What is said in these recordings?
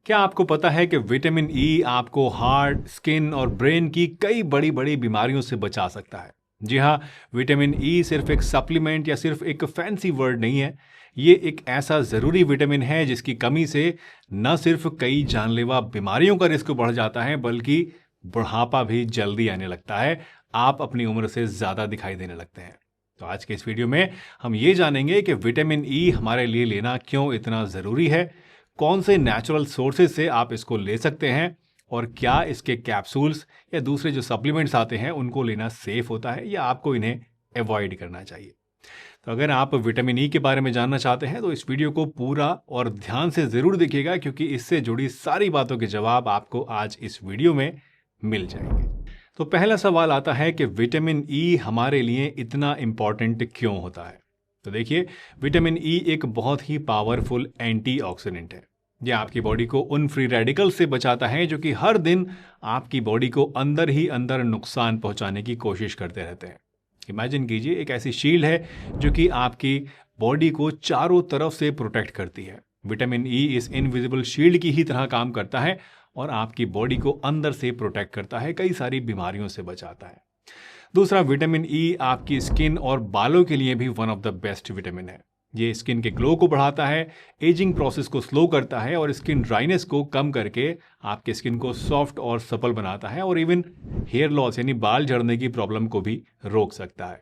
क्या आपको पता है कि विटामिन ई आपको हार्ट, स्किन और ब्रेन की कई बड़ी बड़ी बीमारियों से बचा सकता है। जी हाँ, विटामिन ई सिर्फ एक सप्लीमेंट या सिर्फ एक फैंसी वर्ड नहीं है। ये एक ऐसा ज़रूरी विटामिन है जिसकी कमी से न सिर्फ कई जानलेवा बीमारियों का रिस्क बढ़ जाता है, बल्कि बुढ़ापा भी जल्दी आने लगता है। आप अपनी उम्र से ज़्यादा दिखाई देने लगते हैं। तो आज के इस वीडियो में हम ये जानेंगे कि विटामिन ई हमारे लिए लेना क्यों इतना ज़रूरी है, कौन से नेचुरल सोर्सेज से आप इसको ले सकते हैं, और क्या इसके कैप्सूल्स या दूसरे जो सप्लीमेंट्स आते हैं उनको लेना सेफ होता है या आपको इन्हें अवॉइड करना चाहिए। तो अगर आप विटामिन ई के बारे में जानना चाहते हैं तो इस वीडियो को पूरा और ध्यान से ज़रूर देखिएगा, क्योंकि इससे जुड़ी सारी बातों के जवाब आपको आज इस वीडियो में मिल जाएंगे। तो पहला सवाल आता है कि विटामिन ई हमारे लिए इतना इम्पॉर्टेंट क्यों होता है। तो देखिए, विटामिन ई एक बहुत ही पावरफुल एंटीऑक्सीडेंट है। यह आपकी बॉडी को उन फ्री रेडिकल से बचाता है जो कि हर दिन आपकी बॉडी को अंदर ही अंदर नुकसान पहुंचाने की कोशिश करते रहते हैं। इमेजिन कीजिए, एक ऐसी शील्ड है जो कि आपकी बॉडी को चारों तरफ से प्रोटेक्ट करती है। विटामिन ई इस इनविजिबल शील्ड की ही तरह काम करता है और आपकी बॉडी को अंदर से प्रोटेक्ट करता है, कई सारी बीमारियों से बचाता है। दूसरा, विटामिन ई आपकी स्किन और बालों के लिए भी one of the best vitamin है। ये स्किन के ग्लो को बढ़ाता है, एजिंग प्रोसेस को स्लो करता है और स्किन ड्राइनेस को कम करके आपके स्किन को सॉफ्ट और सपल बनाता है, और इवन हेयर लॉस यानी बाल झड़ने की प्रॉब्लम को भी रोक सकता है।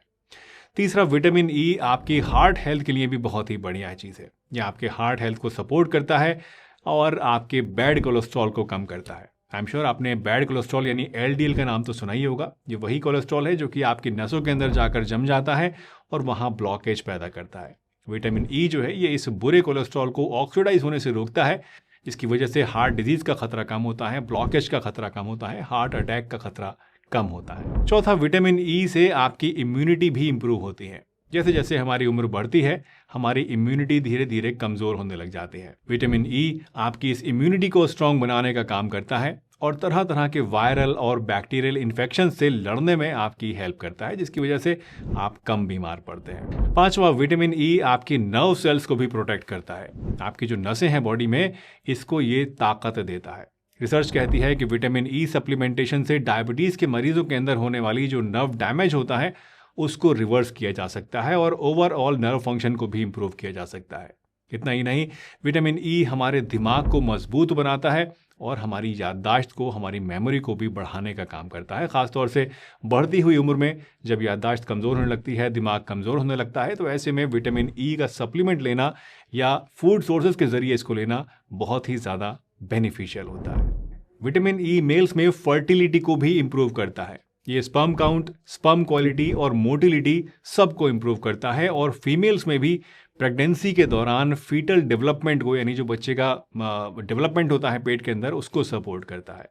तीसरा, विटामिन ई आपकी हार्ट हेल्थ के लिए भी बहुत ही बढ़िया चीज़ है। यह आपके हार्ट हेल्थ को सपोर्ट करता है और आपके बैड कोलेस्ट्रॉल को कम करता है। आई एम श्योर आपने बैड कोलेस्ट्रॉल यानी एलडीएल का नाम तो सुना ही होगा। ये वही कोलेस्ट्रॉल है जो कि आपकी नसों के अंदर जाकर जम जाता है और वहाँ ब्लॉकेज पैदा करता है। विटामिन ई जो है ये इस बुरे कोलेस्ट्रॉल को ऑक्सीडाइज होने से रोकता है, जिसकी वजह से हार्ट डिजीज का खतरा कम होता है, ब्लॉकेज का खतरा कम होता है, हार्ट अटैक का खतरा कम होता है। चौथा, विटामिन ई से आपकी इम्यूनिटी भी इंप्रूव होती है। जैसे जैसे हमारी उम्र बढ़ती है, हमारी इम्यूनिटी धीरे धीरे कमजोर होने लग जाती है। विटामिन ई आपकी इस इम्यूनिटी को स्ट्रांग बनाने का काम करता है और तरह तरह के वायरल और बैक्टीरियल इन्फेक्शन से लड़ने में आपकी हेल्प करता है, जिसकी वजह से आप कम बीमार पड़ते हैं। पांचवा, विटामिन ई आपकी नर्व सेल्स को भी प्रोटेक्ट करता है। आपकी जो नसें हैं बॉडी में, इसको ये ताकत देता है। रिसर्च कहती है कि विटामिन ई सप्लीमेंटेशन से डायबिटीज के मरीजों के अंदर होने वाली जो नर्व डैमेज होता है उसको रिवर्स किया जा सकता है और ओवरऑल नर्व फंक्शन को भी इंप्रूव किया जा सकता है। इतना ही नहीं, विटामिन ई हमारे दिमाग को मजबूत बनाता है और हमारी याददाश्त को, हमारी मेमोरी को भी बढ़ाने का काम करता है। खासतौर से बढ़ती हुई उम्र में जब याददाश्त कमज़ोर होने लगती है, दिमाग कमज़ोर होने लगता है, तो ऐसे में विटामिन ई का सप्लीमेंट लेना या फूड सोर्सेज के जरिए इसको लेना बहुत ही ज़्यादा बेनिफिशियल होता है। विटामिन ई मेल्स में फर्टिलिटी को भी इम्प्रूव करता है। ये स्पर्म काउंट, स्पर्म क्वालिटी और मोटिलिटी सबको इम्प्रूव करता है, और फीमेल्स में भी प्रेगनेंसी के दौरान फीटल डेवलपमेंट को, यानी जो बच्चे का डेवलपमेंट होता है पेट के अंदर, उसको सपोर्ट करता है।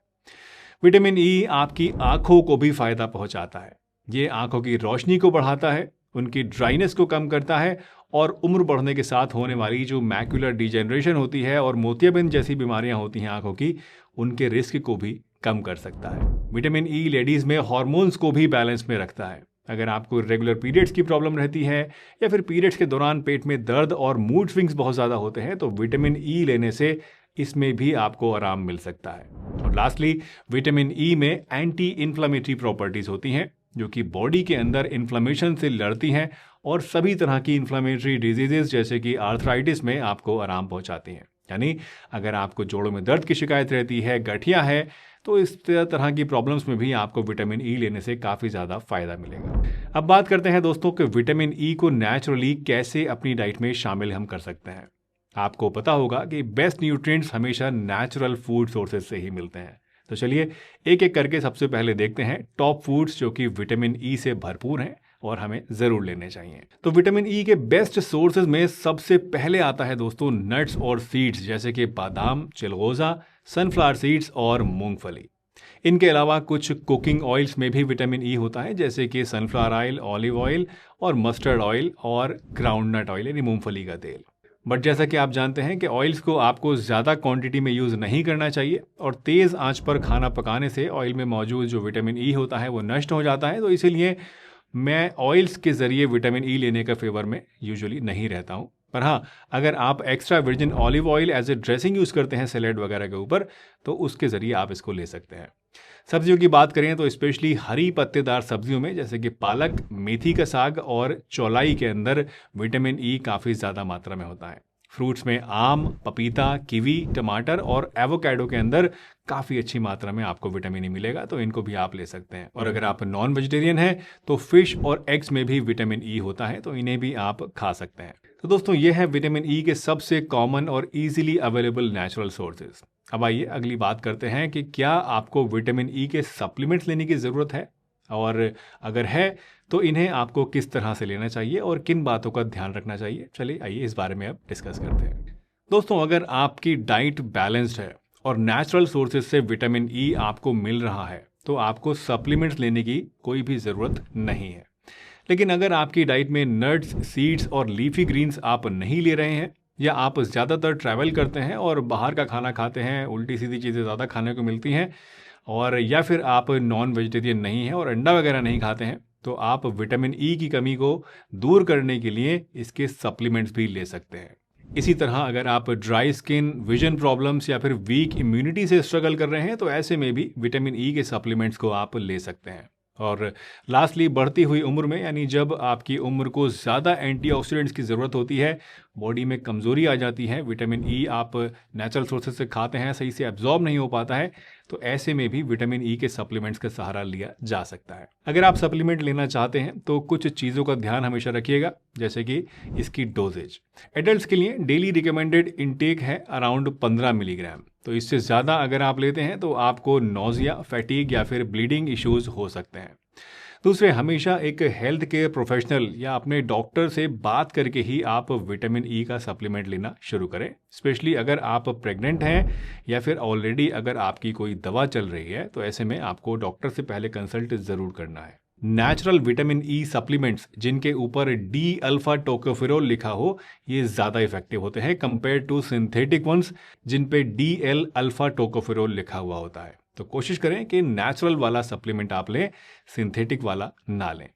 विटामिन ई आपकी आंखों को भी फायदा पहुंचाता है। ये आंखों की रोशनी को बढ़ाता है, उनकी ड्राइनेस को कम करता है और उम्र बढ़ने के साथ होने वाली जो मैक्युलर डिजेनरेशन होती है और मोतियाबिंद जैसी बीमारियां होती हैं आंखों की, उनके रिस्क को भी कम कर सकता है। विटामिन ई लेडीज़ में हार्मोन्स को भी बैलेंस में रखता है। अगर आपको रेगुलर पीरियड्स की प्रॉब्लम रहती है या फिर पीरियड्स के दौरान पेट में दर्द और मूड स्विंग्स बहुत ज़्यादा होते हैं, तो विटामिन ई लेने से इसमें भी आपको आराम मिल सकता है। और लास्टली, विटामिन ई में एंटी इन्फ्लेमेटरी प्रॉपर्टीज़ होती हैं जो कि बॉडी के अंदर इन्फ्लेमेशन से लड़ती हैं और सभी तरह की इन्फ्लेमेटरी डिजीजेस जैसे कि आर्थराइटिस में आपको आराम पहुंचाती हैं। यानी अगर आपको जोड़ों में दर्द की शिकायत रहती है, गठिया है, तो इस तरह की प्रॉब्लम्स में भी आपको विटामिन ई लेने से काफ़ी ज़्यादा फायदा मिलेगा। अब बात करते हैं दोस्तों कि विटामिन ई को नेचुरली कैसे अपनी डाइट में शामिल हम कर सकते हैं। आपको पता होगा कि बेस्ट न्यूट्रिएंट्स हमेशा नेचुरल फूड सोर्सेज से ही मिलते हैं। तो चलिए एक एक करके सबसे पहले देखते हैं टॉप फूड्स जो कि विटामिन ई से भरपूर हैं और हमें ज़रूर लेने चाहिए। तो विटामिन ई के बेस्ट सोर्सेज में सबसे पहले आता है दोस्तों नट्स और सीड्स, जैसे कि बादाम, चिलगोज़ा, सनफ्लावर सीड्स और मूंगफली। इनके अलावा कुछ कुकिंग ऑयल्स में भी विटामिन ई होता है, जैसे कि सनफ्लावर ऑयल, ऑलिव ऑयल और मस्टर्ड ऑयल और ग्राउंडनट ऑयल यानी मूंगफली का तेल। बट जैसा कि आप जानते हैं कि ऑयल्स को आपको ज़्यादा क्वांटिटी में यूज़ नहीं करना चाहिए और तेज़ आंच पर खाना पकाने से ऑयल में मौजूद जो विटामिन ई होता है वो नष्ट हो जाता है। तो इसीलिए मैं ऑयल्स के ज़रिए विटामिन ई लेने का फेवर में यूजुअली नहीं रहता हूँ। पर हाँ, अगर आप extra virgin olive oil as a dressing use करते हैं सैलेड वगैरह के ऊपर, तो उसके ज़रिए आप इसको ले सकते हैं। सब्जियों की बात करें तो स्पेशली हरी पत्तेदार सब्जियों में जैसे कि पालक, मेथी का साग और चौलाई के अंदर विटामिन ई काफ़ी ज़्यादा मात्रा में होता है। फ्रूट्स में आम, पपीता, कीवी, टमाटर और एवोकाडो के अंदर काफ़ी अच्छी मात्रा में आपको विटामिन ई मिलेगा, तो इनको भी आप ले सकते हैं। और अगर आप नॉन वेजिटेरियन हैं तो फिश और एग्स में भी विटामिन ई होता है, तो इन्हें भी आप खा सकते हैं। तो दोस्तों, ये है विटामिन ई के सबसे कॉमन और इजीली अवेलेबल नेचुरल सोर्सेज। अब आइए अगली बात करते हैं कि क्या आपको विटामिन ई के सप्लीमेंट्स लेने की ज़रूरत है, और अगर है तो इन्हें आपको किस तरह से लेना चाहिए और किन बातों का ध्यान रखना चाहिए। चलिए आइए इस बारे में अब डिस्कस करते हैं। दोस्तों, अगर आपकी डाइट बैलेंस्ड है और नेचुरल सोर्सेज से विटामिन ई आपको मिल रहा है, तो आपको सप्लीमेंट्स लेने की कोई भी ज़रूरत नहीं है। लेकिन अगर आपकी डाइट में नट्स, सीड्स और लीफी ग्रीन्स आप नहीं ले रहे हैं, या आप ज़्यादातर ट्रैवल करते हैं और बाहर का खाना खाते हैं, उल्टी सीधी चीज़ें ज़्यादा खाने को मिलती हैं, और या फिर आप नॉन वेजिटेरियन नहीं हैं और अंडा वगैरह नहीं खाते हैं, तो आप विटामिन ई की कमी को दूर करने के लिए इसके सप्लीमेंट्स भी ले सकते हैं। इसी तरह अगर आप ड्राई स्किन, विजन प्रॉब्लम्स या फिर वीक इम्यूनिटी से स्ट्रगल कर रहे हैं, तो ऐसे में भी विटामिन ई के सप्लीमेंट्स को आप ले सकते हैं। और लास्टली, बढ़ती हुई उम्र में, यानी जब आपकी उम्र को ज़्यादा एंटीऑक्सीडेंट्स की ज़रूरत होती है, बॉडी में कमज़ोरी आ जाती है, विटामिन ई आप नेचुरल सोर्सेज से खाते हैं, सही से एब्जॉर्ब नहीं हो पाता है, तो ऐसे में भी विटामिन ई के सप्लीमेंट्स का सहारा लिया जा सकता है। अगर आप सप्लीमेंट लेना चाहते हैं तो कुछ चीज़ों का ध्यान हमेशा रखिएगा, जैसे कि इसकी डोजेज। एडल्ट्स के लिए डेली रिकमेंडेड इनटेक है अराउंड 15 मिलीग्राम, तो इससे ज़्यादा अगर आप लेते हैं तो आपको नोजिया, फैटीग या फिर ब्लीडिंग इश्यूज हो सकते हैं। दूसरे, हमेशा एक हेल्थ केयर प्रोफेशनल या अपने डॉक्टर से बात करके ही आप विटामिन ई का सप्लीमेंट लेना शुरू करें, स्पेशली अगर आप प्रेग्नेंट हैं या फिर ऑलरेडी अगर आपकी कोई दवा चल रही है, तो ऐसे में आपको डॉक्टर से पहले कंसल्ट ज़रूर करना है। नेचुरल विटामिन ई सप्लीमेंट्स जिनके ऊपर डी अल्फा टोकोफेरोल लिखा हो, ये ज़्यादा इफेक्टिव होते हैं कंपेयर टू सिंथेटिक वंस जिन पे डी एल अल्फा टोकोफेरोल लिखा हुआ होता है। तो कोशिश करें कि नेचुरल वाला सप्लीमेंट आप लें, सिंथेटिक वाला ना लें।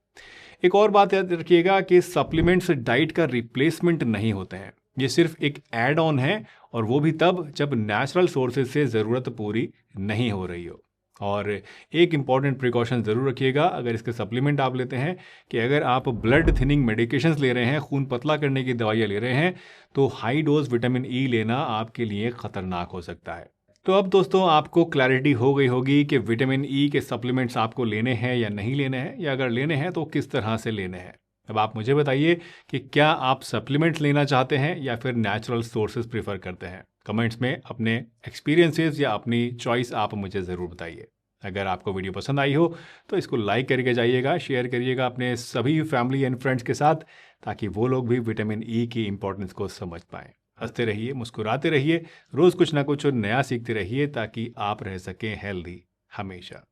एक और बात याद रखिएगा कि सप्लीमेंट्स डाइट का रिप्लेसमेंट नहीं होते हैं, ये सिर्फ एक एड ऑन है, और वो भी तब जब नेचुरल सोर्सेज से ज़रूरत पूरी नहीं हो रही हो। और एक इम्पॉर्टेंट प्रिकॉशन ज़रूर रखिएगा अगर इसके सप्लीमेंट आप लेते हैं, कि अगर आप ब्लड थिनिंग मेडिकेशंस ले रहे हैं, खून पतला करने की दवाइयाँ ले रहे हैं, तो हाई डोज विटामिन ई लेना आपके लिए ख़तरनाक हो सकता है। तो अब दोस्तों, आपको क्लैरिटी हो गई होगी कि विटामिन ई के सप्लीमेंट्स आपको लेने हैं या नहीं लेने हैं, या अगर लेने हैं तो किस तरह से लेने हैं। अब आप मुझे बताइए कि क्या आप सप्लीमेंट्स लेना चाहते हैं या फिर नेचुरल सोर्सेज प्रीफर करते हैं। कमेंट्स में अपने एक्सपीरियंसेस या अपनी चॉइस आप मुझे ज़रूर बताइए। अगर आपको वीडियो पसंद आई हो तो इसको लाइक करके जाइएगा, शेयर करिएगा अपने सभी फैमिली एंड फ्रेंड्स के साथ, ताकि वो लोग भी विटामिन ई की इंपॉर्टेंस को समझ पाएँ। हंसते रहिए, मुस्कुराते रहिए, रोज़ कुछ ना कुछ नया सीखते रहिए, ताकि आप रह सकें हेल्दी हमेशा।